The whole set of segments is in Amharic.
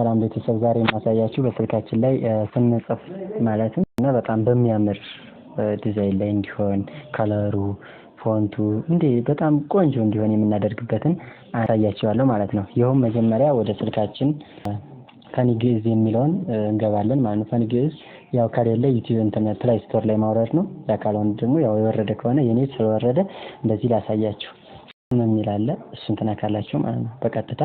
ሰላም ቤተሰብ ዛሬ የማሳያችሁ በስልካችን ላይ ስንጽፍ ማለትም እና በጣም በሚያምር ዲዛይን ላይ እንዲሆን ከለሩ ፎንቱ እንዴ በጣም ቆንጆ እንዲሆን የምናደርግበትን አሳያችኋለሁ ማለት ነው። ይሄው መጀመሪያ ወደ ስልካችን ፈኒግዕዝ የሚለውን እንገባለን ማለት ነው። ፈኒግዕዝ ያው ከሌለ ዩቲዩብ ኢንተርኔት ፕሌይ ስቶር ላይ ማውረድ ነው። ያካለውን ደግሞ ያው የወረደ ከሆነ የኔ ስለወረደ እንደዚህ ላሳያችሁ ምን ይላል እሱን ተነካላችሁ ማለት ነው። በቀጥታ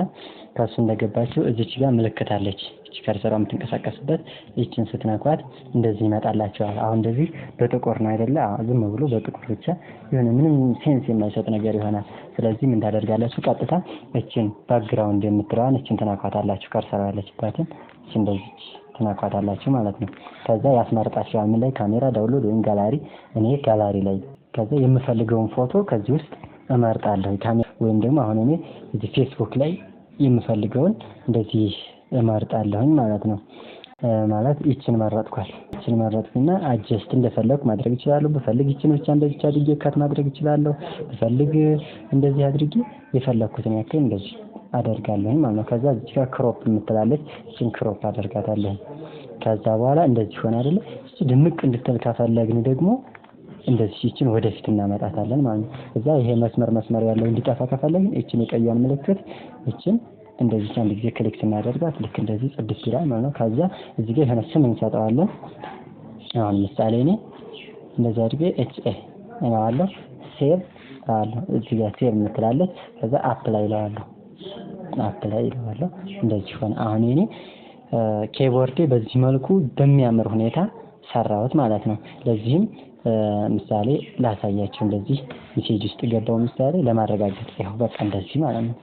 ከሱ እንደገባችሁ እዚች ጋር ምልክት አለች። እቺ ከርሰሯ የምትንቀሳቀስበት እቺን ስትነኳት እንደዚህ ይመጣላችኋል። አሁን እንደዚህ በጥቁር ነው አይደለ? ዝም ብሎ በጥቁር ብቻ የሆነ ምንም ሴንስ የማይሰጥ ነገር ይሆናል። ስለዚህ ምን ታደርጋላችሁ? ቀጥታ እቺን ባክግራውንድ የምትለዋን እቺን ተነኳታላችሁ። ከርሰሯ ያለችባትን እቺ እንደዚህ ተነኳታላችሁ ማለት ነው። ከዛ ያስመርጣችኋል ምን ላይ ካሜራ ዳውንሎድ ወይም ጋላሪ። እኔ ጋላሪ ላይ ከዛ የምፈልገውን ፎቶ ከዚህ ውስጥ እመርጣለሁ። ካሜራ ወይም ደግሞ አሁን እኔ እዚህ ፌስቡክ ላይ የምፈልገውን እንደዚህ እመርጣለሁኝ ማለት ነው። ማለት እቺን መረጥኩና አጀስት እንደፈለኩ ማድረግ እችላለሁ። በፈልግ እቺን ብቻ እንደዚህ አድርጌ ካት ማድረግ እችላለሁ። በፈልግ እንደዚህ አድርጌ የፈለኩትን ያክል እንደዚህ አደርጋለሁ ማለት ነው። ከዛ እዚህ ጋር ክሮፕ የምትላለች እቺን ክሮፕ አደርጋታለሁ። ከዛ በኋላ እንደዚህ ሆነ አይደለ? እቺ ድምቅ እንድትል ከፈለግን ደግሞ እንደዚህ እቺን ወደፊት እናመጣታለን ማለት ነው። እዛ ይሄ መስመር ያለው እንዲጠፋ ከፈለግን እቺን የቀየውን ምልክት እቺን እንደዚህ አንድ ጊዜ ክሊክ ስናደርጋት ልክ እንደዚህ ጽድት ይላል ማለት ነው። ከዛ እዚህ ጋር የሆነ ስም እንሰጠዋለን። አሁን ምሳሌ እኔ እንደዚህ አድርጌ ኤችኤ እለዋለሁ። ሴቭ አለው እዚህ ጋር ሴቭ የምትላለች። ከዛ አፕላይ እለዋለሁ። እንደዚህ ሆነ። አሁን እኔ ኪቦርዴ በዚህ መልኩ በሚያምር ሁኔታ ሰራሁት ማለት ነው። ለዚህም ምሳሌ ላሳያችሁ። እንደዚህ ሜሴጅ ውስጥ ገባው ምሳሌ ለማረጋገጥ ይሄው በቃ እንደዚህ ማለት ነው።